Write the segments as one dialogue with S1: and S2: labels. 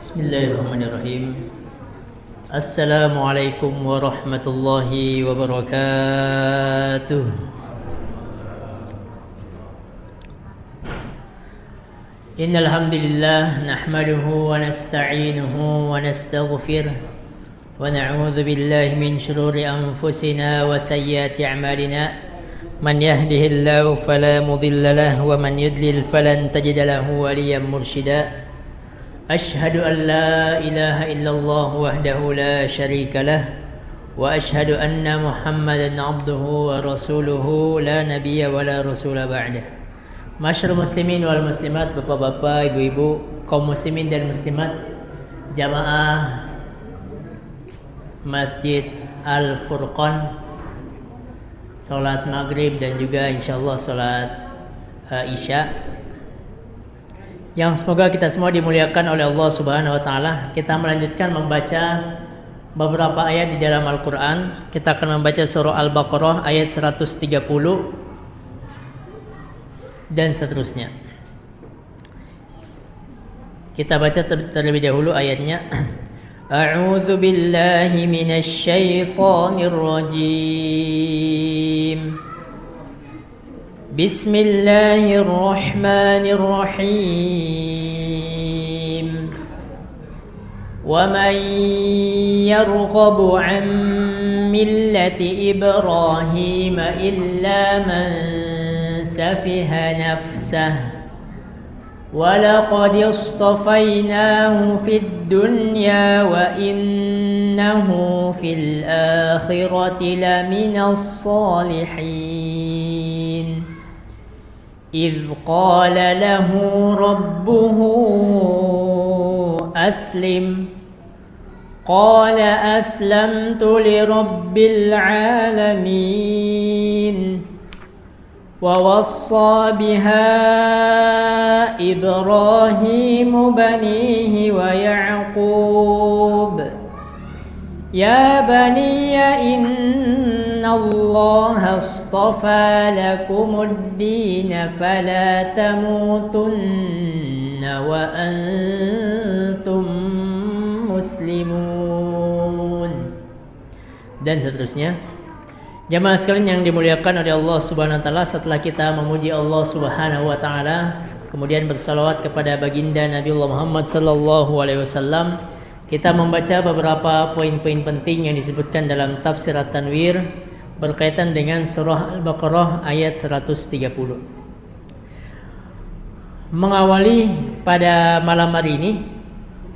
S1: Bismillahirrahmanirrahim. Assalamualaikum warahmatullahi wabarakatuh. Innal hamdalillah nahmaduhu wa nasta'inuhu wa nastaghfiruh wa na'udzu billahi min shururi anfusina wa sayyiati a'malina. Man yahdihillahu fala mudilla lahu wa man yudlil falan tajida lahu waliyyan mursyida. أشهد أن لا إله إلا الله وحده لا شريك له وأشهد أن محمدا عبده ورسوله لا نبي ولا رسول بعده. Masyarul muslimin wal muslimat, bapak-bapak, ibu-ibu, kaum muslimin dan muslimat, jamaah Masjid Al-Furqan, salat maghrib dan juga insyaallah salat isya, yang semoga kita semua dimuliakan oleh Allah Subhanahu wa taala. Kita melanjutkan membaca beberapa ayat di dalam Al-Qur'an. Kita akan membaca surah Al-Baqarah ayat 130 dan seterusnya. Kita baca terlebih dahulu ayatnya. A'udzu billahi minasy syaithanir rajim. Bismillahirrahmanirrahim. Wa man yarghabu an millati Ibrahim illa man safiha nafsah wa laqad istafainahu fid dunya wa innahu fil akhirati laminas salihin. إذ قال له ربه أسلم قال أسلمت لرب العالمين ووصى بها إبراهيم بنيه ويعقوب يا بني إن الله اصطفى لكم الدين فلا تموتن وأنتم مسلمون. Dan seterusnya. Jamaah sekalian yang dimuliakan oleh Allah Subhanahu wa taala, setelah kita memuji Allah Subhanahu wa taala, kemudian bersalawat kepada baginda Nabiullah Muhammad sallallahu alaihi wasallam, kita membaca beberapa poin-poin penting yang disebutkan dalam tafsir At-Tanwir berkaitan dengan surah Al-Baqarah ayat 130. Mengawali pada malam hari ini,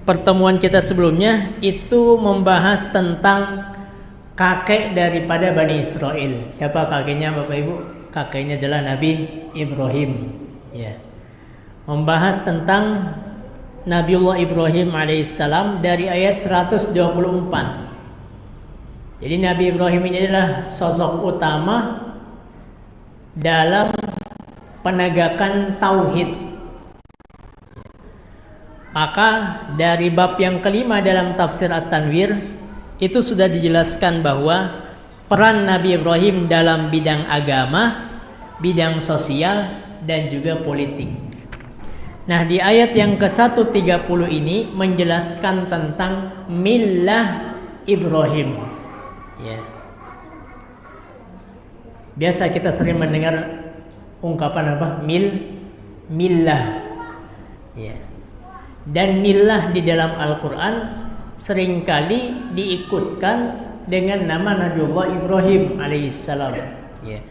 S1: pertemuan kita sebelumnya itu membahas tentang kakek daripada Bani Israel. Siapa kakeknya Bapak Ibu? Kakeknya adalah Nabi Ibrahim. Ya. Membahas tentang Nabiullah Ibrahim alaihissalam dari ayat 124. Jadi Nabi Ibrahim ini adalah sosok utama dalam penegakan tauhid. Maka dari bab yang kelima dalam tafsir At-Tanwir itu sudah dijelaskan bahwa peran Nabi Ibrahim dalam bidang agama, bidang sosial dan juga politik. Nah, di ayat yang ke-130 ini menjelaskan tentang millah Ibrahim. Ya. Biasa kita sering mendengar ungkapan apa? Millah. Ya. Dan millah di dalam Al-Qur'an seringkali diikutkan dengan nama Nabiullah Ibrahim alaihissalam. Ya.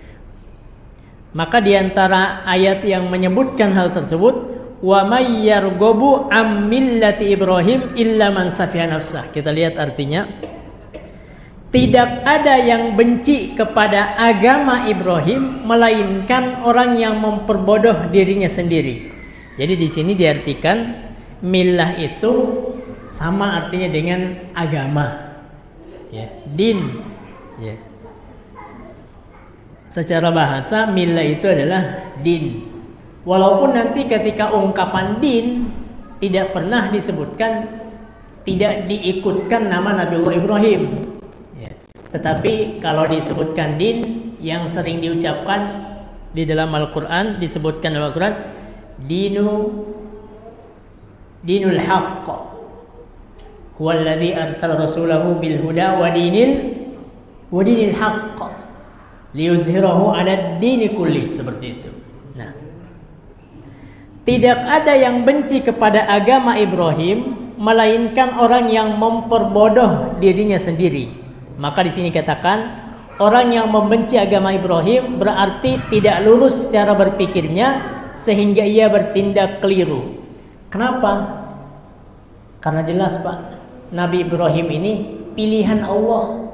S1: Maka di antara ayat yang menyebutkan hal tersebut, wa may yarghabu am millati Ibrahim illa man safiha nafsah. Kita lihat artinya. Tidak ada yang benci kepada agama Ibrahim melainkan orang yang memperbodoh dirinya sendiri. Jadi di sini diartikan millah itu sama artinya dengan agama. Ya, din. Ya. Secara bahasa millah itu adalah din. Walaupun nanti ketika ungkapan din tidak pernah disebutkan, tidak diikutkan nama Nabiullah Ibrahim. Ya. Tetapi kalau disebutkan din yang sering diucapkan di dalam Al-Quran, disebutkan dalam Al-Quran, dinul haqq, Huwallazi arsala rasulahu bil huda wa dinil haqq liyuzhirahu 'alad dini kulli, seperti itu. Nah, tidak ada yang benci kepada agama Ibrahim melainkan orang yang memperbodoh dirinya sendiri. Maka di sini katakan orang yang membenci agama Ibrahim berarti tidak lurus cara berpikirnya sehingga ia bertindak keliru. Kenapa? Karena jelas Pak, Nabi Ibrahim ini pilihan Allah.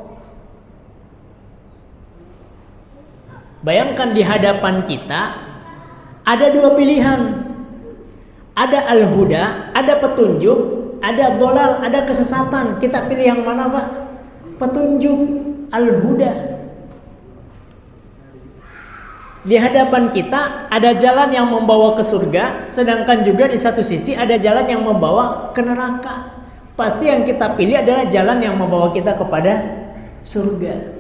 S1: Bayangkan di hadapan kita ada dua pilihan. Ada al-huda, ada petunjuk, ada dolal, ada kesesatan. Kita pilih yang mana Pak? Petunjuk, al-huda. Di hadapan kita ada jalan yang membawa ke surga, sedangkan juga di satu sisi ada jalan yang membawa ke neraka. Pasti yang kita pilih adalah jalan yang membawa kita kepada surga.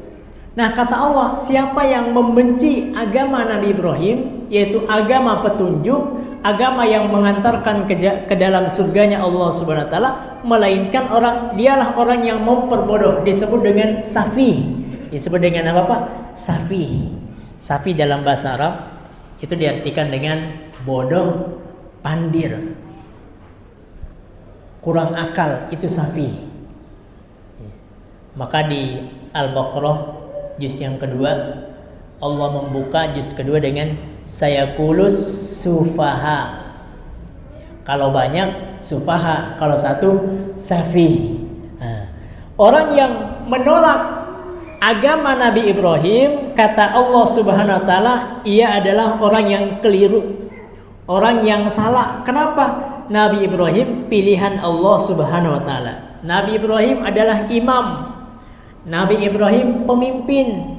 S1: Nah, kata Allah, siapa yang membenci agama Nabi Ibrahim, yaitu agama petunjuk, agama yang mengantarkan ke dalam surganya Allah Subhanahu wa taala, melainkan dialah orang yang memperbodoh, disebut dengan safi. Disebut dengan apa Pak? Safi. Safi dalam bahasa Arab itu diartikan dengan bodoh, pandir, kurang akal, itu safi. Maka di Al-Baqarah juz yang kedua Allah membuka juz kedua dengan sayakulus sufaha. Kalau banyak sufaha, kalau satu safi. Orang yang menolak agama Nabi Ibrahim, kata Allah Subhanahu wa taala, ia adalah orang yang keliru, orang yang salah. Kenapa? Nabi Ibrahim pilihan Allah Subhanahu wa taala. Nabi Ibrahim adalah imam. Nabi Ibrahim pemimpin.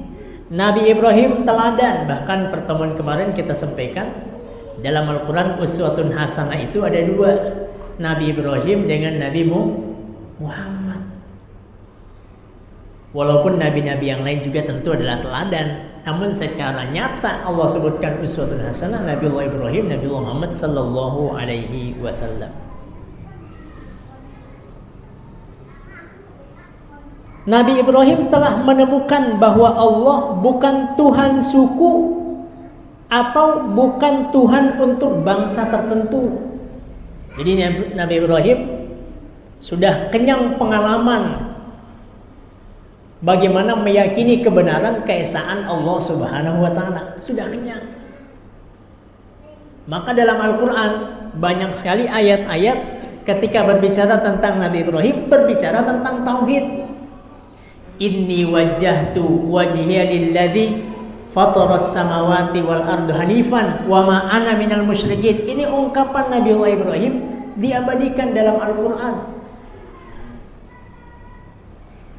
S1: Nabi Ibrahim teladan. Bahkan pertemuan kemarin kita sampaikan dalam Al-Quran uswatun hasanah itu ada dua, Nabi Ibrahim dengan Nabi Muhammad. Walaupun nabi-nabi yang lain juga tentu adalah teladan, namun secara nyata Allah sebutkan uswatun hasanah Nabiullah Ibrahim, Nabiullah Muhammad sallallahu alaihi wasallam. Nabi Ibrahim telah menemukan bahwa Allah bukan Tuhan suku atau bukan Tuhan untuk bangsa tertentu. Jadi Nabi Ibrahim sudah kenyang pengalaman bagaimana meyakini kebenaran keesaan Allah Subhanahu wa taala. Sudah kenyang. Maka dalam Al-Qur'an banyak sekali ayat-ayat ketika berbicara tentang Nabi Ibrahim berbicara tentang tauhid. Inni wajjahtu wajhiya lilladzi fataras samawati wal arda hanifan wa ma ana minal musyrikin. Ini ungkapan Nabiullah Ibrahim diabadikan dalam Al-Qur'an.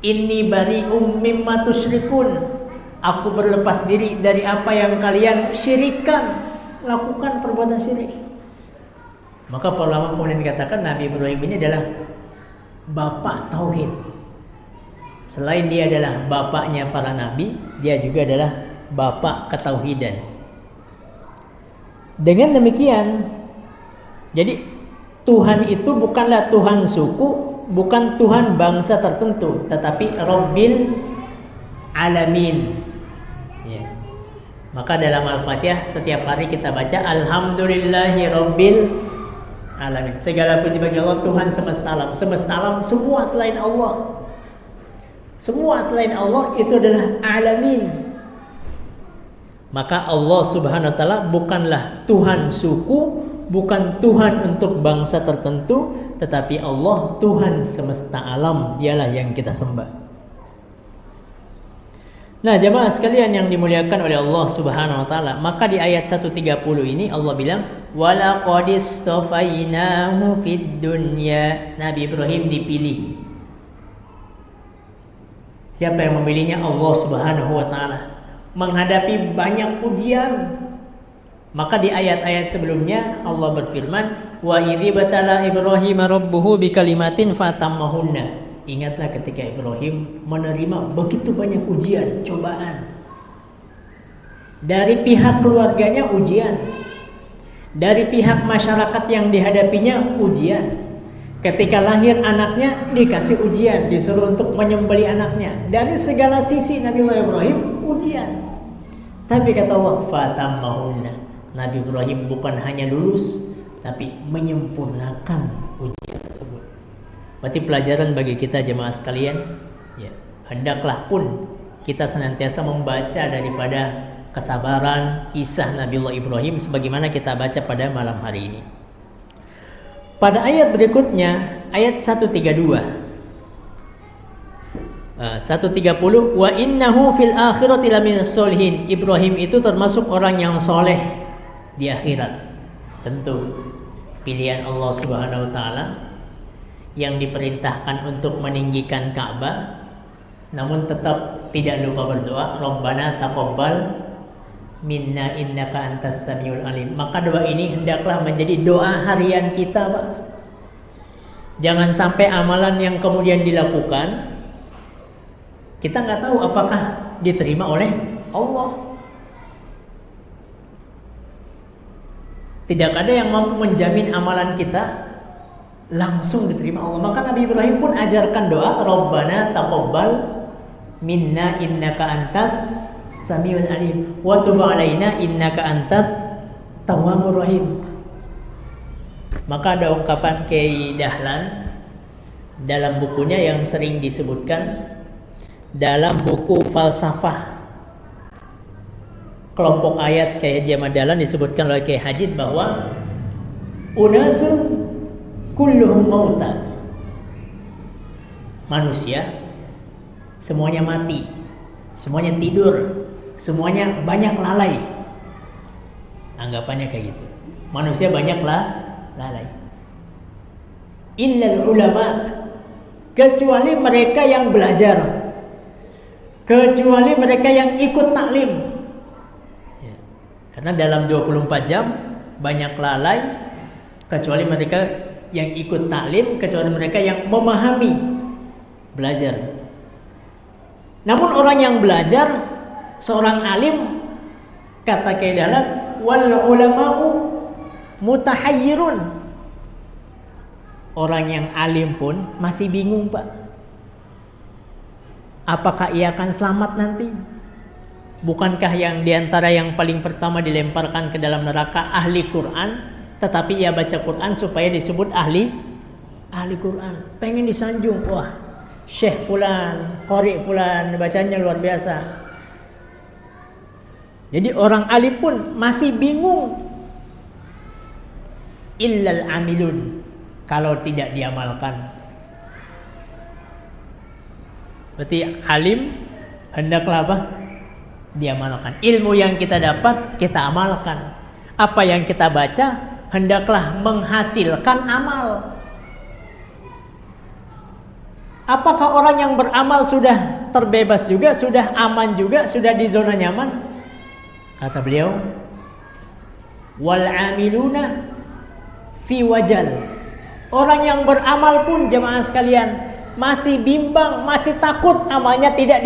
S1: Inni bari'um mimma tusyrikun. Aku berlepas diri dari apa yang kalian syirikan, lakukan perbuatan syirik. Maka para ulama kemudian dikatakan Nabi Ibrahim ini adalah bapak tauhid. Selain dia adalah bapaknya para nabi, dia juga adalah bapak ketauhidan. Dengan demikian, jadi Tuhan itu bukanlah Tuhan suku, bukan Tuhan bangsa tertentu, tetapi Rabbil Alamin. Ya. Maka dalam Al-Fatihah setiap hari kita baca Alhamdulillahi Rabbil Alamin. Segala puji bagi Allah Tuhan semesta alam. Semesta alam semua selain Allah. Semua selain Allah itu adalah alamin. Maka Allah Subhanahu wa taala bukanlah Tuhan suku, bukan Tuhan untuk bangsa tertentu, tetapi Allah Tuhan semesta alam, dialah yang kita sembah. Nah, jemaah sekalian yang dimuliakan oleh Allah Subhanahu wa taala, maka di ayat 130 ini Allah bilang walaqad istafainahu fid dunya. Nabi Ibrahim dipilih. Siapa yang memilihnya? Allah Subhanahu wa taala. Menghadapi banyak ujian. Maka di ayat-ayat sebelumnya Allah berfirman, wa idzi batala Ibrahim rabbuhu bikalimatin fatammahunna. Ingatlah ketika Ibrahim menerima begitu banyak ujian, cobaan. Dari pihak keluarganya ujian. Dari pihak masyarakat yang dihadapinya ujian. Ketika lahir anaknya dikasih ujian, disuruh untuk menyembelih anaknya. Dari segala sisi Nabiullah Ibrahim ujian. Tapi kata Allah, fatammahunna. Nabi Ibrahim bukan hanya lulus, tapi menyempurnakan ujian tersebut. Berarti pelajaran bagi kita jemaah sekalian, ya, hendaklah pun kita senantiasa membaca daripada kesabaran kisah Nabiullah Ibrahim sebagaimana kita baca pada malam hari ini. Pada ayat berikutnya, ayat 132. 130, wa innahu fil akhirati laminas solihin. Ibrahim itu termasuk orang yang soleh di akhirat. Tentu pilihan Allah Subhanahu wa taala yang diperintahkan untuk meninggikan Ka'bah, namun tetap tidak lupa berdoa, Rabbana taqabbal minna innaka antas samiul alim. Maka doa ini hendaklah menjadi doa harian kita, Pak. Jangan sampai amalan yang kemudian dilakukan kita nggak tahu apakah diterima oleh Allah. Tidak ada yang mampu menjamin amalan kita langsung diterima Allah. Maka Nabi Ibrahim pun ajarkan doa, Rabbana taqabbal minna innaka antas samiul alim wa tub alaina innaka antat tawwabur rahim. Maka ada ungkapan Kiai Dahlan dalam bukunya yang sering disebutkan dalam buku falsafah kelompok ayat Kiai Haji Ahmad Dahlan, disebutkan oleh Kiai Hajid bahwa unasun kulluhum mauta. Manusia semuanya mati, semuanya tidur, semuanya banyak lalai. Anggapannya kayak gitu. Manusia banyaklah lalai. Illal ulama, kecuali mereka yang belajar, kecuali mereka yang ikut taklim. Ya. Karena dalam 24 jam banyak lalai, kecuali mereka yang ikut taklim, kecuali mereka yang memahami, belajar. Namun orang yang belajar, seorang alim, kata Kiai Dahlan, wal ulama'u mutahayyirun. Orang yang alim pun masih bingung, Pak. Apakah ia akan selamat nanti? Bukankah yang diantara yang paling pertama dilemparkan ke dalam neraka ahli Quran, tetapi ia baca Quran supaya disebut ahli Quran. Pengen disanjung, wah, Syekh fulan, qari fulan, bacanya luar biasa. Jadi orang alim pun masih bingung. Illal amilun, kalau tidak diamalkan. Berarti alim hendaklah apa? Diamalkan. Ilmu yang kita dapat kita amalkan. Apa yang kita baca hendaklah menghasilkan amal. Apakah orang yang beramal sudah terbebas juga, sudah aman juga, sudah di zona nyaman? Kata beliau, wal amiluna fi wajal. Orang yang beramal pun jemaah sekalian masih bimbang, masih takut amalnya tidak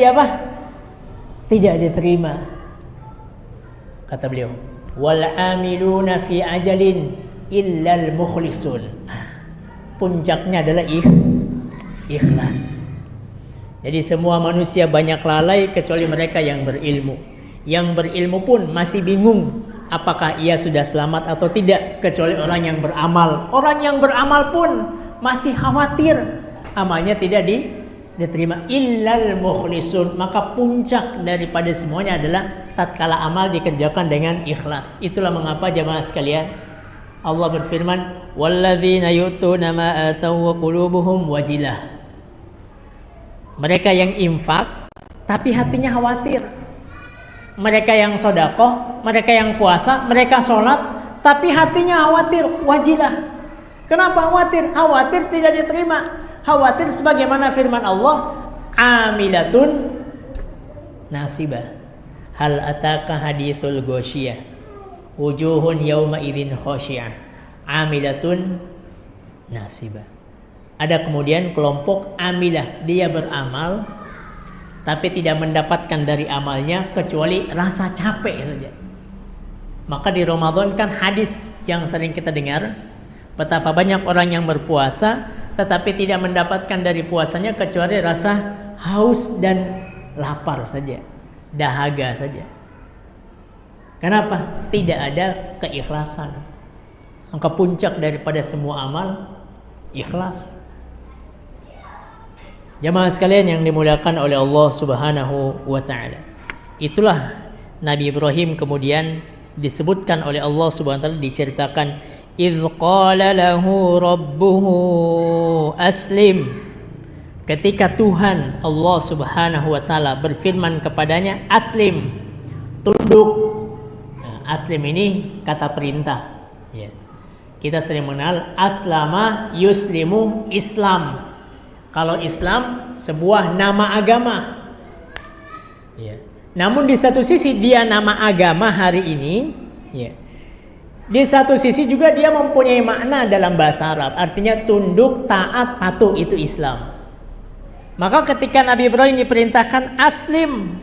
S1: tidak diterima. Kata beliau, wal amiluna fi ajalin illal mukhlisun. Puncaknya adalah ikhlas. Jadi semua manusia banyak lalai kecuali mereka yang berilmu. Yang berilmu pun masih bingung apakah ia sudah selamat atau tidak, kecuali orang yang beramal. Orang yang beramal pun masih khawatir amalnya tidak diterima. Illal mukhlisun. Maka puncak daripada semuanya adalah tatkala amal dikerjakan dengan ikhlas. Itulah mengapa jemaah sekalian Allah berfirman, walladzina yu'tuna ma ataw wa qulubuhum wajilah. Mereka yang infak tapi hatinya khawatir. Mereka yang sedekah, mereka yang puasa, mereka sholat, tapi hatinya khawatir, wajilah. Kenapa khawatir? Khawatir tidak diterima. Khawatir sebagaimana firman Allah, amilatun nasibah. Hal ataka hadithul ghoshiyah, wujuhun yawma idzin khosyiah, amilatun nasibah. Ada kemudian kelompok amilah, dia beramal tapi tidak mendapatkan dari amalnya kecuali rasa capek saja. Maka di Ramadan kan hadis yang sering kita dengar, betapa banyak orang yang berpuasa tetapi tidak mendapatkan dari puasanya kecuali rasa haus dan lapar saja, dahaga saja. Kenapa? Tidak ada keikhlasan. Maka puncak daripada semua amal ikhlas. Jamaah sekalian yang dimuliakan oleh Allah Subhanahu wa taala. Itulah Nabi Ibrahim kemudian disebutkan oleh Allah Subhanahu wa taala, diceritakan idz qala lahu rabbuhu aslim. Ketika Tuhan Allah Subhanahu wa taala berfirman kepadanya, aslim, tunduk. Nah, aslim ini kata perintah. Ya. Kita sering mengenal aslama yuslimu, Islam. Kalau Islam sebuah nama agama. Ya. Namun di satu sisi dia nama agama hari ini, ya. Di satu sisi juga dia mempunyai makna dalam bahasa Arab, artinya tunduk, taat, patuh, itu Islam. Maka ketika Nabi Ibrahim diperintahkan aslim,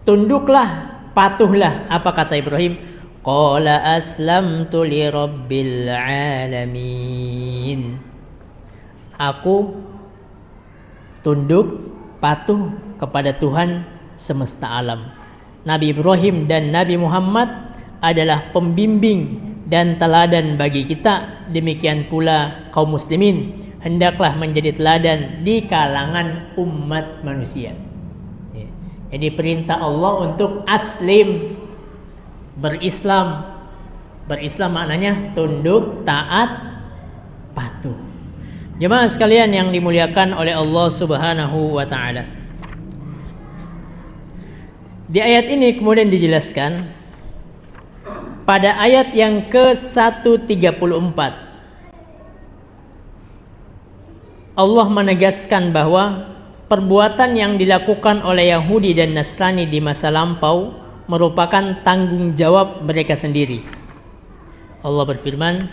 S1: tunduklah, patuhlah, apa kata Ibrahim? Qala aslamtu li rabbil alamin. Aku tunduk, patuh kepada Tuhan semesta alam. Nabi Ibrahim dan Nabi Muhammad adalah pembimbing dan teladan bagi kita. Demikian pula kaum muslimin hendaklah menjadi teladan di kalangan umat manusia. Jadi perintah Allah untuk aslim, berislam. Berislam maknanya tunduk, taat, patuh. Jemaah sekalian yang dimuliakan oleh Allah Subhanahu wa taala. Di ayat ini kemudian dijelaskan pada ayat yang ke-134 Allah menegaskan bahwa perbuatan yang dilakukan oleh Yahudi dan Nasrani di masa lampau merupakan tanggung jawab mereka sendiri. Allah berfirman,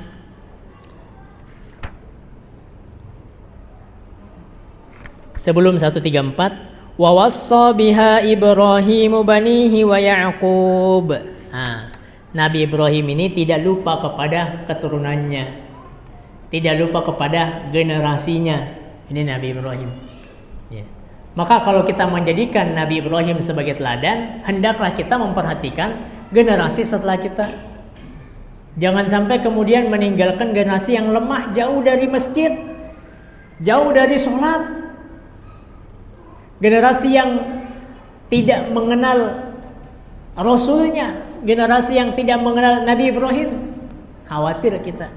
S1: sebelum 134, wa wassa biha Ibrahimu banihi wa Ya'qub. Nabi Ibrahim ini tidak lupa kepada keturunannya, tidak lupa kepada generasinya. Ini Nabi Ibrahim. Ya. Maka kalau kita menjadikan Nabi Ibrahim sebagai teladan, hendaklah kita memperhatikan generasi setelah kita. Jangan sampai kemudian meninggalkan generasi yang lemah, jauh dari masjid, jauh dari sholat. Generasi yang tidak mengenal Rasulnya, generasi yang tidak mengenal Nabi Ibrahim. Khawatir kita.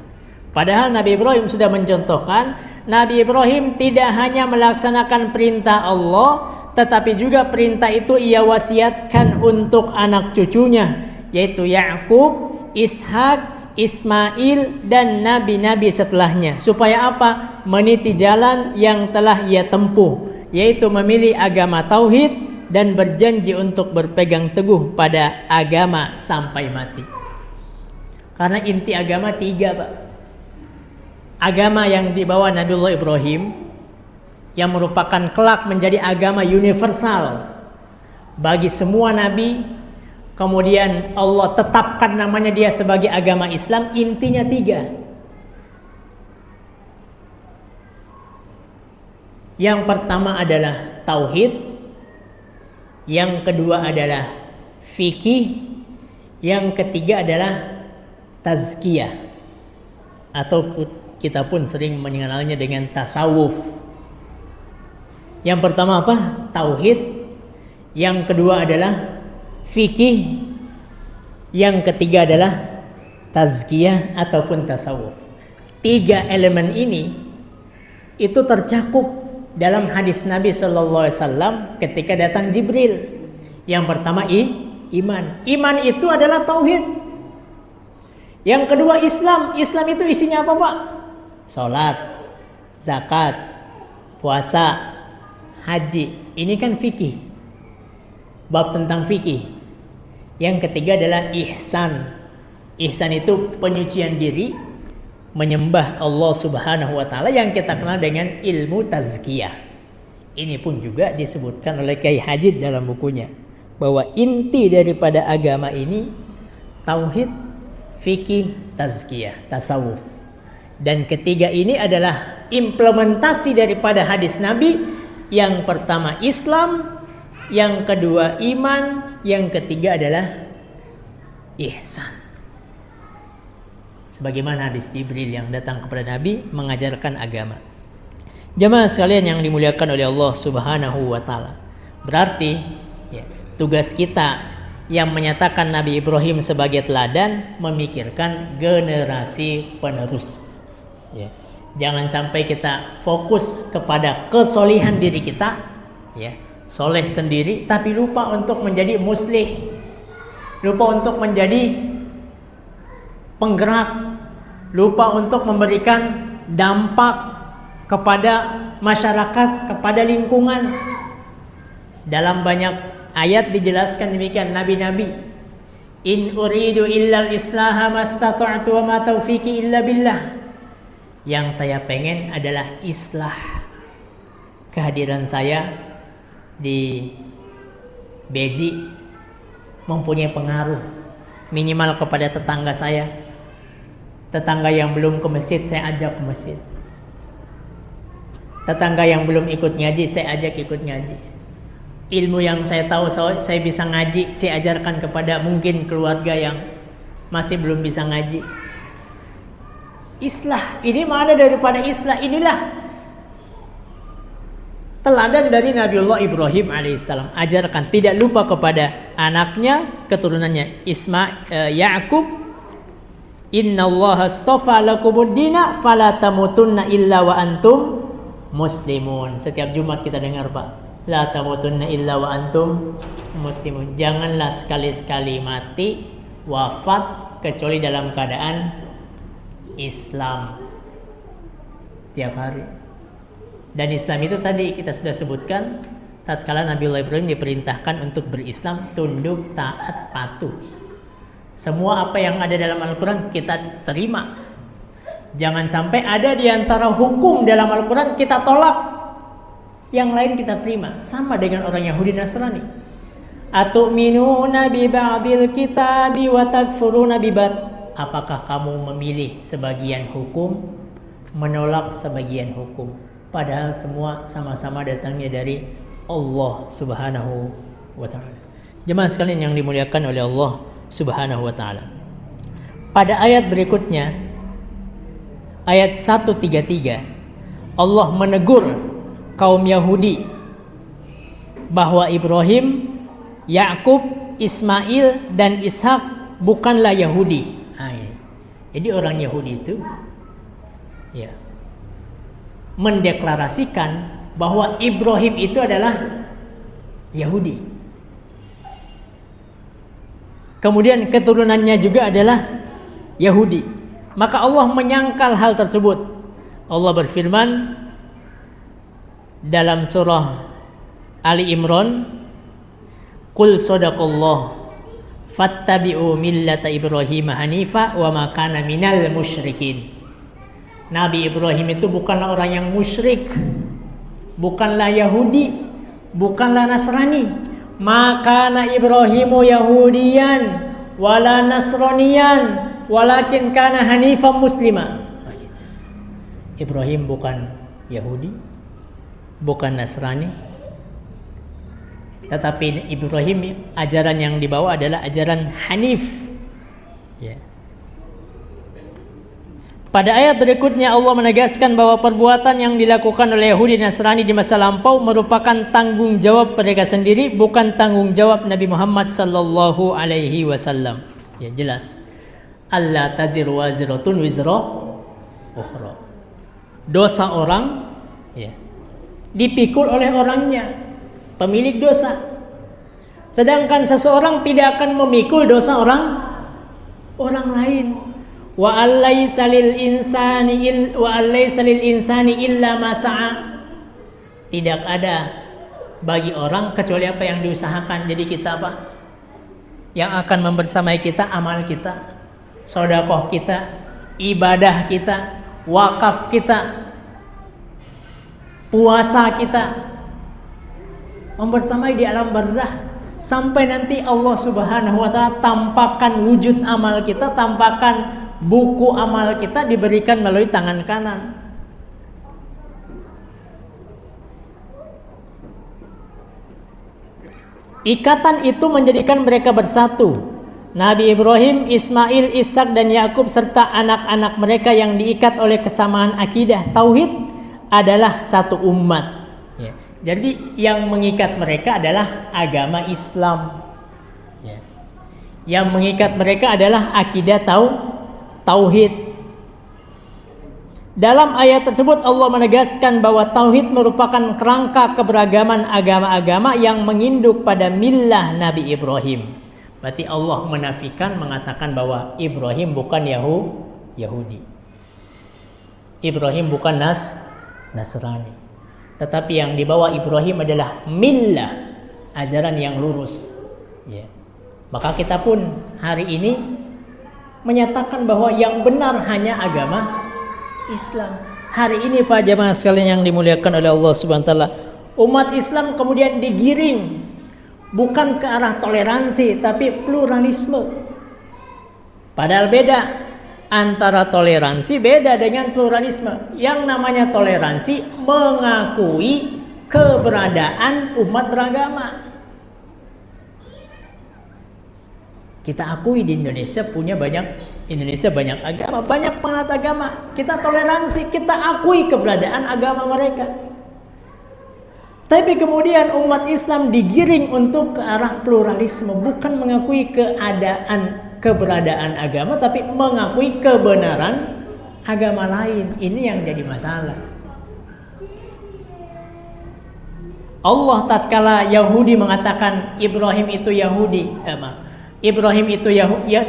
S1: Padahal Nabi Ibrahim sudah mencontohkan, Nabi Ibrahim tidak hanya melaksanakan perintah Allah, tetapi juga perintah itu ia wasiatkan untuk anak cucunya, yaitu Ya'qub, Ishak, Ismail, dan nabi-nabi setelahnya. Supaya apa? Meniti jalan yang telah ia tempuh, yaitu memilih agama tauhid dan berjanji untuk berpegang teguh pada agama sampai mati. Karena inti agama 3, Pak. Agama yang dibawa Nabiullah Ibrahim, yang merupakan kelak menjadi agama universal bagi semua nabi, kemudian Allah tetapkan namanya dia sebagai agama Islam, intinya 3. Yang pertama adalah tauhid, yang kedua adalah fikih, yang ketiga adalah tazkiyah, atau kita pun sering mengenalnya dengan tasawuf. Yang pertama apa? Tauhid. Yang kedua adalah fikih. Yang ketiga adalah tazkiyah ataupun tasawuf. 3 elemen ini itu tercakup dalam hadis Nabi Sallallahu Alaihi Wasallam ketika datang Jibril. Yang pertama iman. Iman itu adalah tauhid. Yang kedua Islam. Islam itu isinya apa, Pak? Salat, zakat, puasa, haji. Ini kan fikih, bab tentang fikih. Yang ketiga adalah ihsan. Ihsan itu penyucian diri, menyembah Allah Subhanahu wa taala, yang kita kenal dengan ilmu tazkiyah. Ini pun juga disebutkan oleh Kyai Hajid dalam bukunya, bahwa inti daripada agama ini tauhid, fikih, tazkiyah, tasawuf. Dan ketiga ini adalah implementasi daripada hadis Nabi. Yang pertama Islam, yang kedua iman, yang ketiga adalah ihsan. Sebagaimana hadis Jibril yang datang kepada Nabi mengajarkan agama. Jemaah sekalian yang dimuliakan oleh Allah Subhanahu wa taala. Berarti ya, tugas kita yang menyatakan Nabi Ibrahim sebagai teladan memikirkan generasi penerus. Ya. Jangan sampai kita fokus kepada kesolihan diri kita, ya, soleh sendiri, tapi lupa untuk menjadi muslih, lupa untuk menjadi penggerak, lupa untuk memberikan dampak kepada masyarakat, kepada lingkungan. Dalam banyak ayat dijelaskan demikian nabi-nabi. In uridu illal islaha mastata'tu wa ma taufiqi illa billah. Yang saya pengen adalah islah. Kehadiran saya di Beji mempunyai pengaruh minimal kepada tetangga saya. Tetangga yang belum ke masjid saya ajak ke masjid. Tetangga yang belum ikut ngaji saya ajak ikut ngaji. Ilmu yang saya tahu saya bisa ngaji, saya ajarkan kepada mungkin keluarga yang masih belum bisa ngaji. Islah, ini mana daripada islah, inilah teladan dari Nabiullah Ibrahim alaihissalam. Ajarkan, tidak lupa kepada anaknya, keturunannya Ya'qub. Innallaha astafa lakumud dina fala tamutunna illa wa antum muslimun. Setiap Jumat kita dengar, Pak, la tamutunna illa wa antum muslimun. Janganlah sekali-sekali mati, wafat kecuali dalam keadaan Islam. Tiap hari. Dan Islam itu tadi kita sudah sebutkan, tatkala Nabiullah Ibrahim diperintahkan untuk berislam, tunduk, taat, patuh. Semua apa yang ada dalam Al-Quran kita terima. Jangan sampai ada di antara hukum dalam Al-Quran kita tolak, yang lain kita terima. Sama dengan orang Yahudi Nasrani. Atu'minuna bi ba'dil kitabi wa takfuruna bi ba'd. Apakah kamu memilih sebagian hukum, menolak sebagian hukum? Padahal semua sama-sama datangnya dari Allah Subhanahu wa ta'ala. Jemaah sekalian yang dimuliakan oleh Allah Subhanahu wa ta'ala. Pada ayat berikutnya, ayat 133, Allah menegur kaum Yahudi bahwa Ibrahim, Ya'qub, Ismail dan Ishak bukanlah Yahudi. Jadi orang Yahudi itu ya mendeklarasikan bahwa Ibrahim itu adalah Yahudi. Kemudian keturunannya juga adalah Yahudi. Maka Allah menyangkal hal tersebut. Allah berfirman dalam surah Ali Imran, "Qul sadaqallah fattabi'u millata Ibrahim hanifa wa ma kana minal musyrikin." Nabi Ibrahim itu bukanlah orang yang musyrik, bukanlah Yahudi, bukanlah Nasrani. Maka na Ibrahimu Yahudiyan wala Nasraniyan walakin kana hanifan muslima. Ibrahim bukan Yahudi, bukan Nasrani, tetapi Ibrahim ajaran yang dibawa adalah ajaran Hanif. Ya. Pada ayat berikutnya Allah menegaskan bahwa perbuatan yang dilakukan oleh Yahudi dan Nasrani di masa lampau merupakan tanggung jawab mereka sendiri, bukan tanggung jawab Nabi Muhammad sallallahu alaihi wasallam. Ya, jelas. Allah taziru waziratun wizra ukhra. Dosa orang ya dipikul oleh orangnya, pemilik dosa. Sedangkan seseorang tidak akan memikul dosa orang lain. Wa alaysa lil insani illa ma sa'a. Tidak ada bagi orang kecuali apa yang diusahakan. Jadi kita apa? Yang akan membersamai kita amal kita, sedekah kita, ibadah kita, wakaf kita, puasa kita, membersamai di alam barzah sampai nanti Allah Subhanahu wa taala tampakkan wujud amal kita, tampakkan buku amal kita diberikan melalui tangan kanan. Ikatan itu menjadikan mereka bersatu. Nabi Ibrahim, Ismail, Ishak dan Yakub serta anak-anak mereka yang diikat oleh kesamaan akidah tauhid adalah satu umat. Ya. Jadi yang mengikat mereka adalah agama Islam. Ya. Yang mengikat mereka adalah akidah tauhid. Dalam ayat tersebut Allah menegaskan bahwa tauhid merupakan kerangka keberagaman agama-agama yang menginduk pada millah Nabi Ibrahim. Berarti Allah menafikan, mengatakan bahwa Ibrahim bukan Yahudi. Ibrahim bukan Nasrani. Tetapi yang dibawa Ibrahim adalah millah, ajaran yang lurus. Ya. Maka kita pun hari ini menyatakan bahwa yang benar hanya agama Islam. Hari ini Pak jamaah sekalian yang dimuliakan oleh Allah Subhanahu wa taala, umat Islam kemudian digiring bukan ke arah toleransi tapi pluralisme. Padahal beda antara toleransi beda dengan pluralisme. Yang namanya toleransi mengakui keberadaan umat beragama. Kita akui di Indonesia banyak agama, banyak penganut agama. Kita toleransi, kita akui keberadaan agama mereka. Tapi kemudian umat Islam digiring untuk ke arah pluralisme, bukan mengakui keberadaan agama, tapi mengakui kebenaran agama lain. Ini yang jadi masalah. Allah tatkala Yahudi mengatakan Ibrahim itu Yahudi,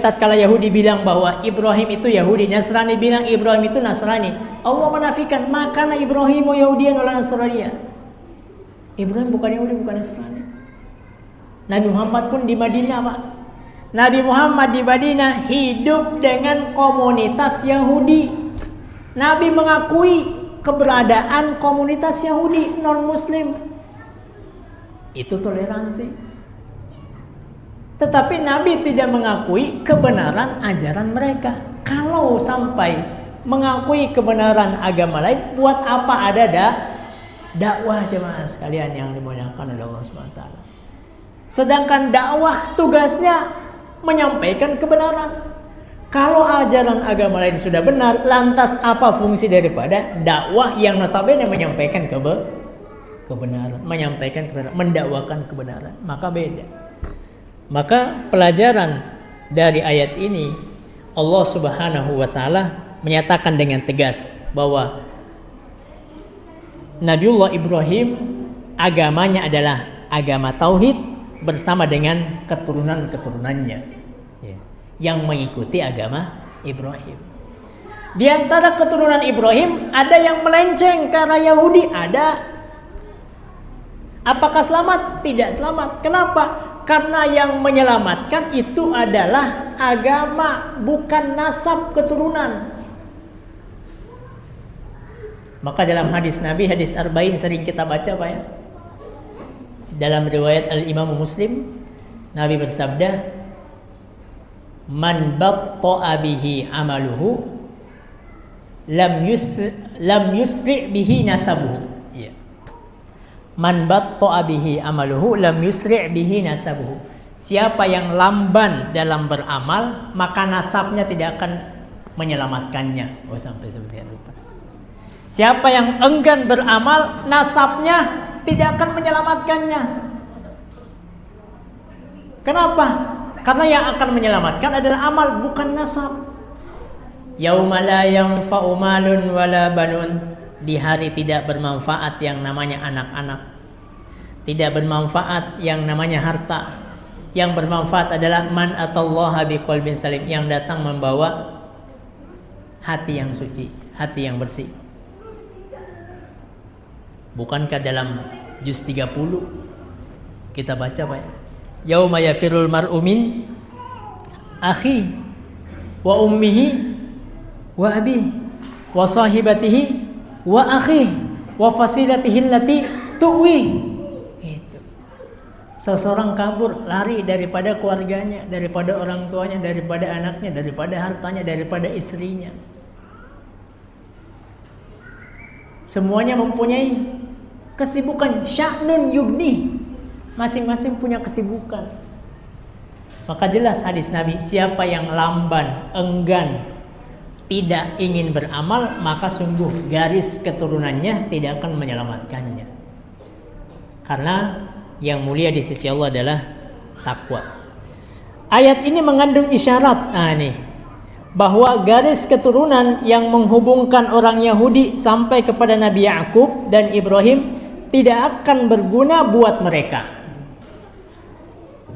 S1: tatkala Yahudi bilang bahwa Ibrahim itu Yahudi, Nasrani bilang Ibrahim itu Nasrani. Allah menafikan, makana Ibrahim Yahudiyan wala Nasraniya. Ibrahim bukan Yahudi, bukan Nasrani. Nabi Muhammad pun di Madinah, Pak. Nabi Muhammad di Madinah hidup dengan komunitas Yahudi. Nabi mengakui keberadaan komunitas Yahudi non-Muslim. Itu toleransi. Tetapi Nabi tidak mengakui kebenaran ajaran mereka. Kalau sampai mengakui kebenaran agama lain, buat apa ada dakwah jemaah sekalian yang dimuliakan oleh Allah SWT. Sedangkan dakwah tugasnya menyampaikan kebenaran. Kalau ajaran agama lain sudah benar, lantas apa fungsi daripada dakwah yang notabene menyampaikan kebenaran, mendakwakan kebenaran? Maka beda. Maka pelajaran dari ayat ini, Allah Subhanahu wa taala menyatakan dengan tegas bahwa Nabiullah Ibrahim agamanya adalah agama tauhid bersama dengan keturunan-keturunannya yang mengikuti agama Ibrahim. Di antara keturunan Ibrahim ada yang melenceng ke arah Yahudi, ada. Apakah selamat? Tidak selamat. Kenapa? Karena yang menyelamatkan itu adalah agama, bukan nasab keturunan. Maka dalam hadis Nabi, hadis Arba'in sering kita baca Pak ya. Dalam riwayat Al-Imam Muslim, Nabi bersabda, "Man batta'a bihi amaluhu lam yusri' bihi nasabuhu." Ya. Man batta'a bihi amaluhu lam yusri' bihi nasabuhu. Siapa yang lamban dalam beramal, maka nasabnya tidak akan menyelamatkannya. Oh, sampai seperti itu Pak. Siapa yang enggan beramal, nasabnya tidak akan menyelamatkannya. Kenapa? Karena yang akan menyelamatkan adalah amal, bukan nasab. Yauma la yanfa'u malun wala banun. Di hari tidak bermanfaat yang namanya anak-anak. Tidak bermanfaat yang namanya harta. Yang bermanfaat adalah man atallaha biqalbin salim, yang datang membawa hati yang suci, hati yang bersih. Bukankah dalam juz 30 kita baca Pak, yauma yafirul mar'u min akhi wa ummihi wa abihi wa sahibatihi wa akhi wa fasilatihi allati tuwi. Itu. Seseorang kabur, lari daripada keluarganya, daripada orang tuanya, daripada anaknya, daripada hartanya, daripada istrinya. Semuanya mempunyai kesibukan, sya'nun yugni, Masing-masing punya kesibukan. Maka jelas hadis Nabi, siapa yang lamban, enggan, tidak ingin beramal, maka sungguh garis keturunannya tidak akan menyelamatkannya. Karena yang mulia di sisi Allah adalah takwa. Ayat ini mengandung isyarat, bahwa garis keturunan yang menghubungkan orang Yahudi sampai kepada Nabi Yakub dan Ibrahim tidak akan berguna buat mereka.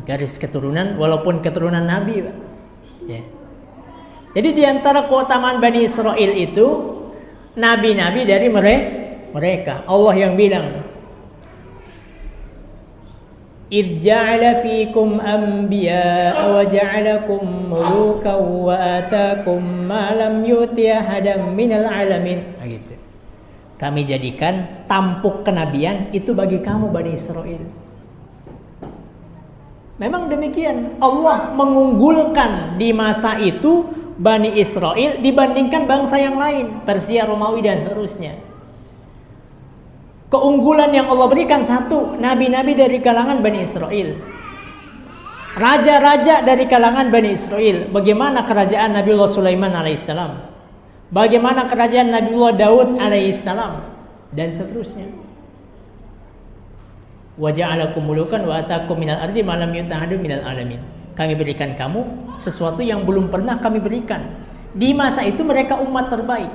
S1: Garis keturunan walaupun keturunan Nabi, Pak. Ya. Jadi di antara keutamaan Bani Israel itu nabi-nabi dari mereka. Allah yang bilang, "Idh ja'ala fikum anbiya'a wa ja'alakum mulukan wa atakum ma lam yu'ti ahadan minal alamin." Gitu. Kami jadikan tampuk kenabian itu bagi kamu Bani Israel. Memang demikian, Allah mengunggulkan di masa itu Bani Israel dibandingkan bangsa yang lain, Persia, Romawi dan seterusnya. Keunggulan yang Allah berikan satu, nabi-nabi dari kalangan Bani Israel, raja-raja dari kalangan Bani Israel. Bagaimana kerajaan Nabiullah Sulaiman alaihissalam, bagaimana kerajaan Nabiullah Daud alaihissalam, dan seterusnya. Wa ja'alakum mulukan wa atakum minal ardi ma lam yutahadu minal alamin. Kami berikan kamu sesuatu yang belum pernah kami berikan. Di masa itu mereka umat terbaik.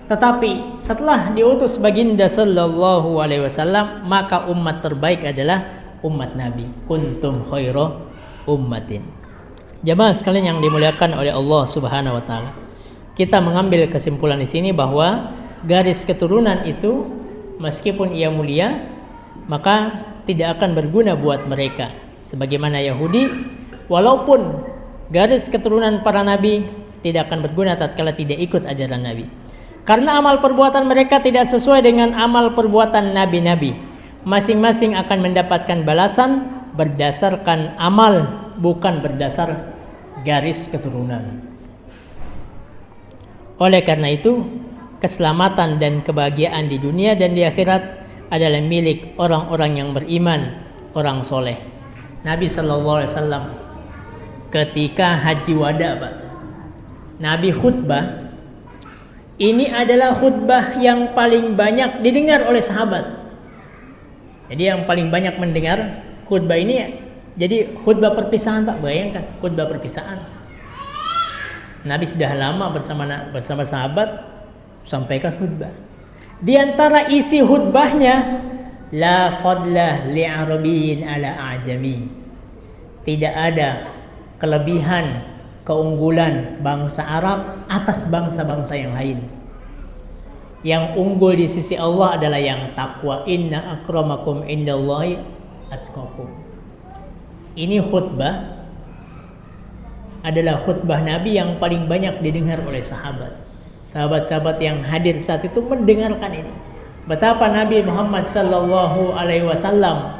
S1: Tetapi setelah diutus baginda sallallahu alaihi wasallam, maka umat terbaik adalah umat Nabi. Kuntum khairu ummatin. Jamaah sekalian yang dimuliakan oleh Allah Subhanahu wa taala. Kita mengambil kesimpulan di sini bahwa garis keturunan itu meskipun ia mulia, maka tidak akan berguna buat mereka. Sebagaimana Yahudi, walaupun garis keturunan para nabi tidak akan berguna tatkala tidak ikut ajaran Nabi. Karena amal perbuatan mereka tidak sesuai dengan amal perbuatan nabi-nabi. Masing-masing akan mendapatkan balasan berdasarkan amal, bukan berdasar garis keturunan. Oleh karena itu, keselamatan dan kebahagiaan di dunia dan di akhirat adalah milik orang-orang yang beriman, orang soleh. Nabi SAW ketika haji wada, Pak, Nabi khutbah. Ini adalah khutbah yang paling banyak didengar oleh sahabat. Jadi yang paling banyak mendengar khutbah ini, jadi khutbah perpisahan, Pak. Bayangkan khutbah perpisahan. Nabi sudah lama bersama sahabat sampaikan khutbah. Di antara isi khutbahnya, la fadlah li'arabiyyin ala a'jami. Tidak ada kelebihan, keunggulan bangsa Arab atas bangsa-bangsa yang lain. Yang unggul di sisi Allah adalah yang takwa. Inna akramakum indallahi atqakum. Ini khutbah adalah khutbah Nabi yang paling banyak didengar oleh sahabat. Sahabat-sahabat yang hadir saat itu mendengarkan ini. Betapa Nabi Muhammad sallallahu alaihi wasallam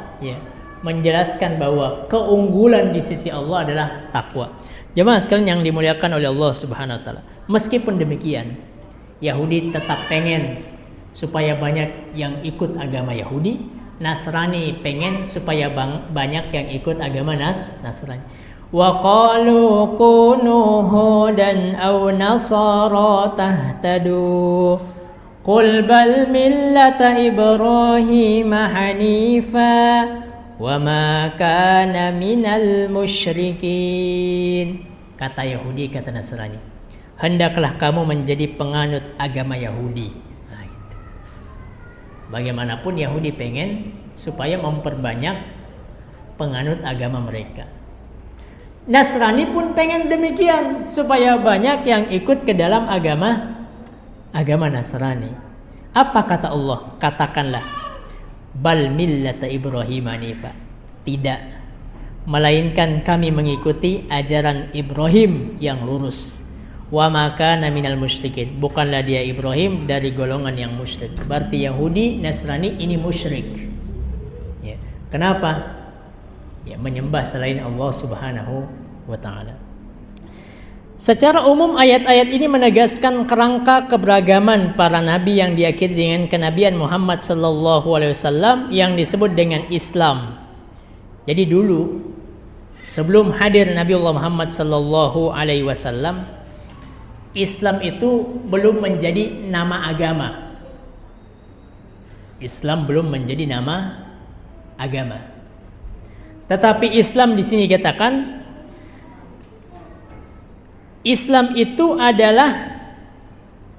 S1: menjelaskan bahwa keunggulan di sisi Allah adalah takwa. Jemaah sekalian yang dimuliakan oleh Allah Subhanahu wa taala. Meskipun demikian, Yahudi tetap pengen supaya banyak yang ikut agama Yahudi, Nasrani pengen supaya banyak yang ikut agama Nasrani. Wa qalu kunu hudan aw nasara tahtadu qul bal millata Ibrahim hanifa wa ma kana minal musyrikin. Kata Yahudi, kata Nasrani, hendaklah kamu menjadi penganut agama Yahudi. Nah, itu. Bagaimanapun Yahudi pengen supaya memperbanyak penganut agama mereka. Nasrani pun pengen demikian supaya banyak yang ikut ke dalam agama Nasrani. Apa kata Allah? Katakanlah, bal millata Ibrahim hanifa. Tidak, melainkan kami mengikuti ajaran Ibrahim yang lurus. Wa ma kana minal musyrikin. Bukanlah dia Ibrahim dari golongan yang musyrik. Berarti Yahudi, Nasrani ini musyrik. Ya. Kenapa? Ya, menyembah selain Allah Subhanahu wa taala. Secara umum ayat-ayat ini menegaskan kerangka keberagaman para nabi yang diakhiri dengan kenabian Muhammad sallallahu alaihi wasallam yang disebut dengan Islam. Jadi dulu sebelum hadir Nabi Allah Muhammad sallallahu alaihi wasallam, Islam itu belum menjadi nama agama. Islam belum menjadi nama agama. Tetapi Islam di sini dikatakan Islam itu adalah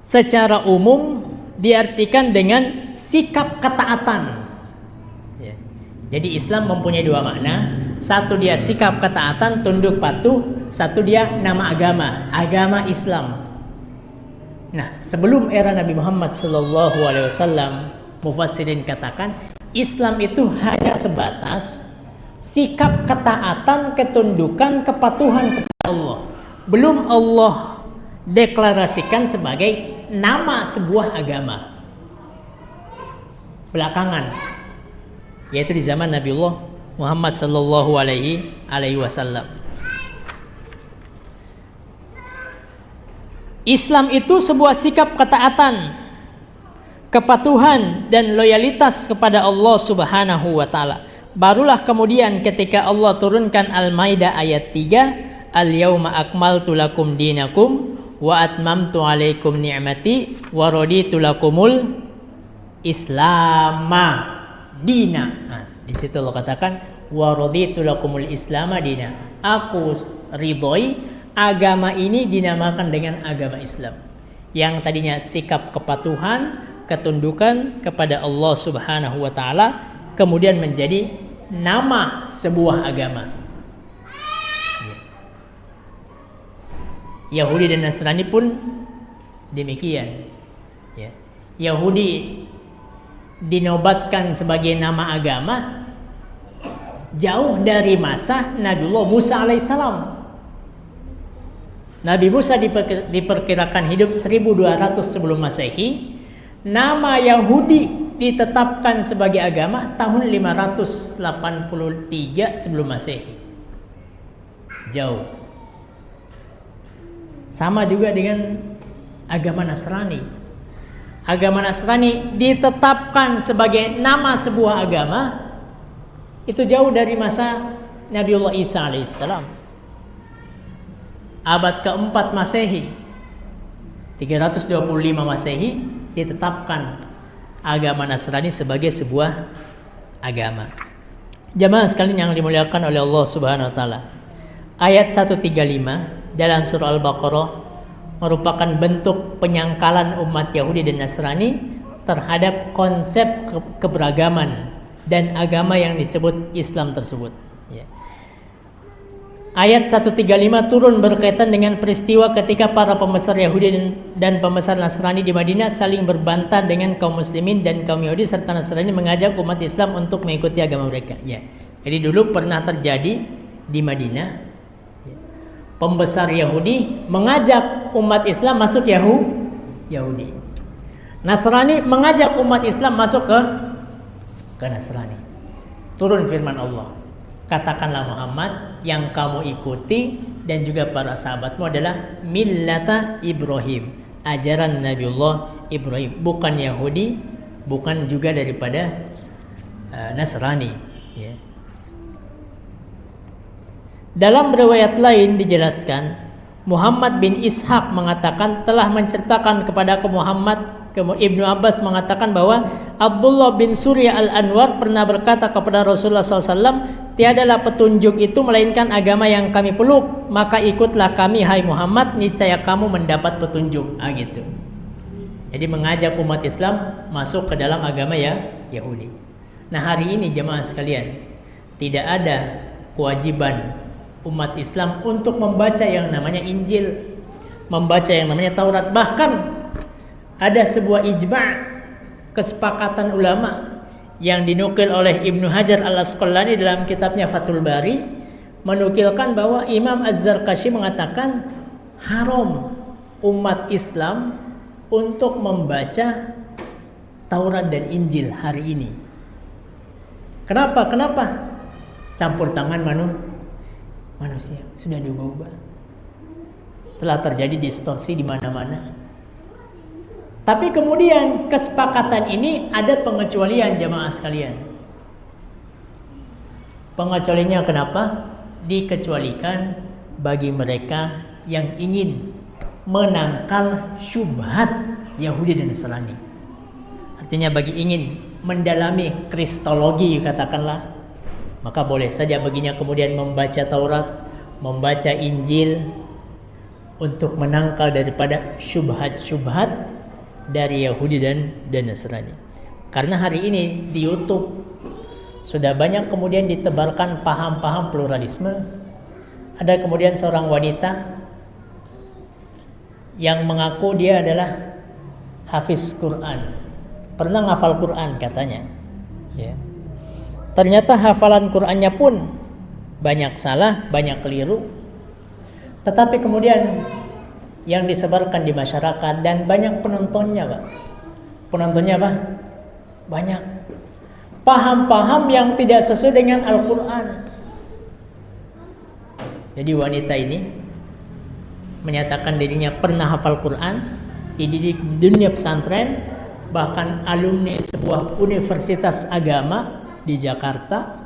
S1: secara umum diartikan dengan sikap ketaatan. Ya. Jadi Islam mempunyai dua makna. Satu dia sikap ketaatan, tunduk patuh. Satu dia nama agama, agama Islam. Nah, sebelum era Nabi Muhammad SAW, mufassirin katakan Islam itu hanya sebatas sikap ketaatan, ketundukan, kepatuhan kepada Allah. Belum Allah deklarasikan sebagai nama sebuah agama. Belakangan, yaitu di zaman Nabiullah Muhammad sallallahu alaihi wasallam. Islam itu sebuah sikap ketaatan, kepatuhan dan loyalitas kepada Allah Subhanahu wa taala. Barulah kemudian ketika Allah turunkan Al-Maidah ayat 3, Al-yauma akmaltu lakum dinakum wa atmamtu alaikum ni'mati wa raditu lakumul islama dina. Nah, di situ Allah katakan wa raditu lakumul islama dina. Aku ridhoi agama ini dinamakan dengan agama Islam. Yang tadinya sikap kepatuhan, ketundukan kepada Allah Subhanahu wa taala kemudian menjadi nama sebuah agama. Yahudi dan Nasrani pun demikian. Ya. Yahudi dinobatkan sebagai nama agama jauh dari masa Nabiullah Musa alaihissalam. Nabi Musa diperkirakan hidup 1200 sebelum Masehi. Nama Yahudi ditetapkan sebagai agama tahun 583 sebelum Masehi. Jauh. Sama juga dengan agama Nasrani. Agama Nasrani ditetapkan sebagai nama sebuah agama itu jauh dari masa Nabiullah Isa alaihissalam. Abad keempat Masehi, 325 Masehi, ditetapkan agama Nasrani sebagai sebuah agama. Jamaah sekalian yang dimuliakan oleh Allah Subhanahu wa taala. Ayat 135 dalam surah Al-Baqarah merupakan bentuk penyangkalan umat Yahudi dan Nasrani terhadap konsep keberagaman dan agama yang disebut Islam tersebut. Ya. Ayat 135 turun berkaitan dengan peristiwa ketika para pembesar Yahudi dan pembesar Nasrani di Madinah saling berbantah dengan kaum muslimin dan kaum Yahudi serta Nasrani mengajak umat Islam untuk mengikuti agama mereka. Ya. Jadi dulu pernah terjadi di Madinah. Pembesar Yahudi mengajak umat Islam masuk Yahudi. Nasrani mengajak umat Islam masuk ke Nasrani. Turun firman Allah. Katakanlah Muhammad, yang kamu ikuti dan juga para sahabatmu adalah millata Ibrahim, ajaran Nabiullah Ibrahim, bukan Yahudi, bukan juga daripada Nasrani. Ya. Dalam riwayat lain dijelaskan, Muhammad bin Ishaq mengatakan telah menceritakan kepada Muhammad, Ibnu Abbas mengatakan bahwa Abdullah bin Surya al-Anwar pernah berkata kepada Rasulullah SAW, tiadalah petunjuk itu melainkan agama yang kami peluk, maka ikutlah kami hai Muhammad, niscaya kamu mendapat petunjuk. Gitu. Jadi mengajak umat Islam masuk ke dalam agama Yahudi. Nah, hari ini jemaah sekalian, tidak ada kewajiban umat Islam untuk membaca yang namanya Injil, membaca yang namanya Taurat. Bahkan ada sebuah ijma', kesepakatan ulama yang dinukil oleh Ibnu Hajar al-Asqalani dalam kitabnya Fathul Bari, menukilkan bahwa Imam Az-Zarkashi mengatakan haram umat Islam untuk membaca Taurat dan Injil hari ini. Kenapa? Campur tangan manusia sudah diubah-ubah. Telah terjadi distorsi di mana-mana. Tapi kemudian kesepakatan ini ada pengecualian jamaah sekalian. Pengecualinya kenapa? Dikecualikan bagi mereka yang ingin menangkal syubhat Yahudi dan Nasrani. Artinya bagi ingin mendalami kristologi katakanlah, maka boleh saja baginya kemudian membaca Taurat, membaca Injil untuk menangkal daripada syubhat-syubhat dari Yahudi dan Nasrani. Karena hari ini di YouTube sudah banyak kemudian ditebarkan paham-paham pluralisme. Ada kemudian seorang wanita yang mengaku dia adalah hafiz Quran, pernah ngafal Quran katanya, ya. Ternyata hafalan Qurannya pun banyak salah, banyak keliru. Tetapi kemudian yang disebarkan di masyarakat dan banyak penontonnya, Pak. Penontonnya apa? Banyak. Paham-paham yang tidak sesuai dengan Al-Quran. Jadi wanita ini menyatakan dirinya pernah hafal Quran, dididik di dunia pesantren, bahkan alumni sebuah universitas agama di Jakarta.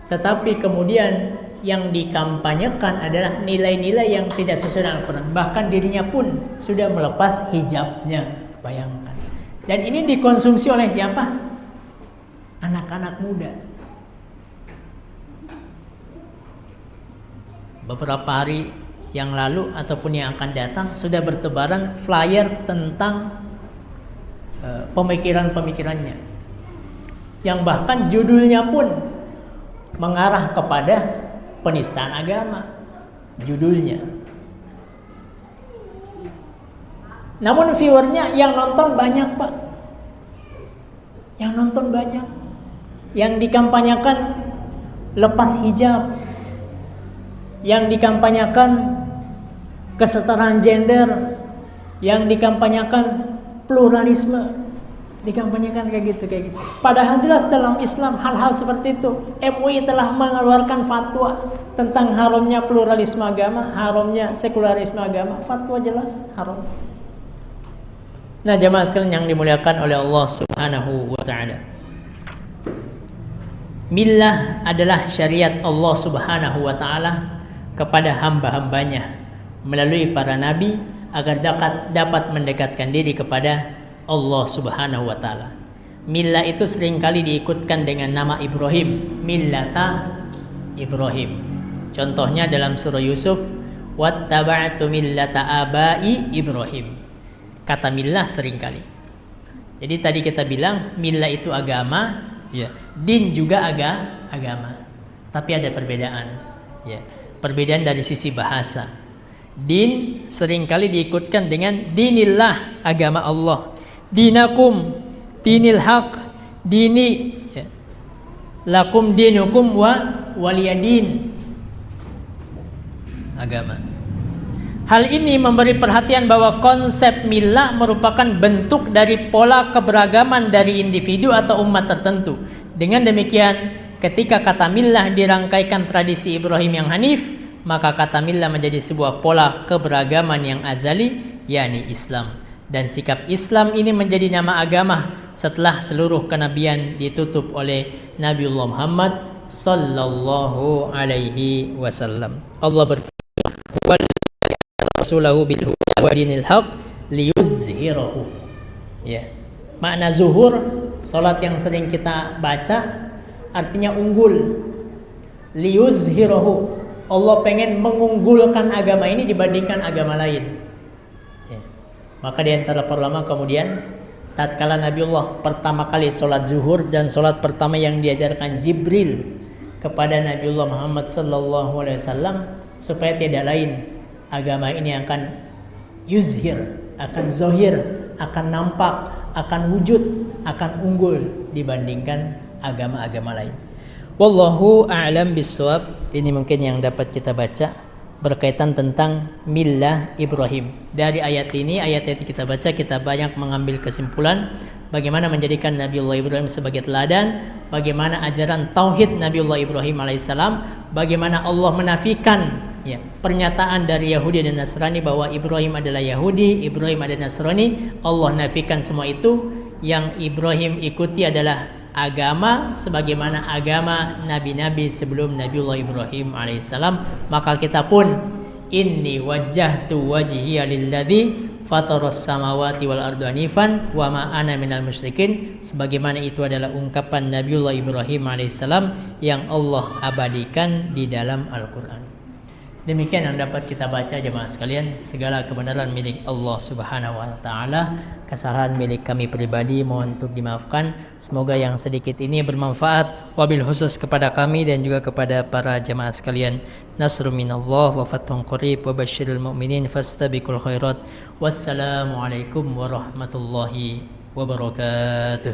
S1: Tetapi kemudian yang dikampanyekan adalah nilai-nilai yang tidak sesuai dengan Al-Quran. Bahkan dirinya pun sudah melepas hijabnya. Bayangkan. Dan ini dikonsumsi oleh siapa? Anak-anak muda. Beberapa hari yang lalu ataupun yang akan datang sudah bertebaran flyer tentang pemikiran-pemikirannya, yang bahkan judulnya pun mengarah kepada penistaan agama. Judulnya. Namun viewernya yang nonton banyak, Pak. Yang nonton banyak. Yang dikampanyekan lepas hijab, yang dikampanyekan kesetaraan gender, yang dikampanyekan pluralisme, dikampanyekan kayak gitu. Padahal jelas dalam Islam hal-hal seperti itu. MUI telah mengeluarkan fatwa tentang haramnya pluralisme agama, haramnya sekularisme agama. Fatwa jelas haram. Nah, jamaah sekalian yang dimuliakan oleh Allah Subhanahu wa taala. Millah adalah syariat Allah Subhanahu wa taala kepada hamba-hambanya melalui para nabi agar dapat mendekatkan diri kepada Allah Subhanahu wa taala. Millah itu seringkali diikutkan dengan nama Ibrahim, millata Ibrahim. Contohnya dalam surah Yusuf, wattaba'tu millata abai Ibrahim. Kata millah seringkali. Jadi tadi kita bilang millah itu agama, ya. Din juga agama. Tapi ada perbedaan, ya. Perbedaan dari sisi bahasa. Din seringkali diikutkan dengan dinillah, agama Allah. Dinakum, dinil haq, dini, ya. Lakum dinukum waliyadin, agama. Hal ini memberi perhatian bahwa konsep millah merupakan bentuk dari pola keberagaman dari individu atau umat tertentu. Dengan demikian, ketika kata millah dirangkaikan tradisi Ibrahim yang hanif, maka kata millah menjadi sebuah pola keberagaman yang azali, yakni Islam. Dan sikap Islam ini menjadi nama agama setelah seluruh kenabian ditutup oleh Nabiullah Muhammad sallallahu alaihi wasallam. Allah berfirman, Rasulahu bil huda wa dinil haq liyuzhirahu. Ya. Makna zuhur, salat yang sering kita baca artinya unggul. Liyuzhirahu. Allah pengen mengunggulkan agama ini dibandingkan agama lain. Ya. Maka di antara para ulama kemudian tatkala Nabiullah pertama kali salat zuhur dan salat pertama yang diajarkan Jibril kepada Nabiullah Muhammad sallallahu alaihi wasallam supaya tidak lain agama ini akan yuzhir, akan zohir, akan nampak, akan wujud, akan unggul dibandingkan agama-agama lain. Wallahu a'lam bissawab. Ini mungkin yang dapat kita baca berkaitan tentang millah Ibrahim. Dari ayat ini, ayat-ayat kita baca, kita banyak mengambil kesimpulan bagaimana menjadikan Nabiullah Ibrahim sebagai teladan, bagaimana ajaran tauhid Nabiullah Ibrahim alaihissalam, bagaimana Allah menafikan, ya, pernyataan dari Yahudi dan Nasrani bahwa Ibrahim adalah Yahudi, Ibrahim adalah Nasrani. Allah nafikan semua itu. Yang Ibrahim ikuti adalah agama sebagaimana agama nabi-nabi sebelum Nabiullah Ibrahim alaihissalam, maka kita pun inni wajjahtu wajhiya lilladzi fataras samawati wal ardi hanifan wa ma ana minal musyrikin, sebagaimana itu adalah ungkapan Nabiullah Ibrahim alaihissalam yang Allah abadikan di dalam Al-Qur'an. Demikian yang dapat kita baca jemaah sekalian. Segala kebenaran milik Allah Subhanahu wa taala, kesalahan milik kami pribadi mohon untuk dimaafkan. Semoga yang sedikit ini bermanfaat, wabil khusus kepada kami dan juga kepada para jemaah sekalian. Nasrun minallah wa fathun qarib wa basyiril mu'minin fastabiqul khairat. Wassalamualaikum warahmatullahi wabarakatuh.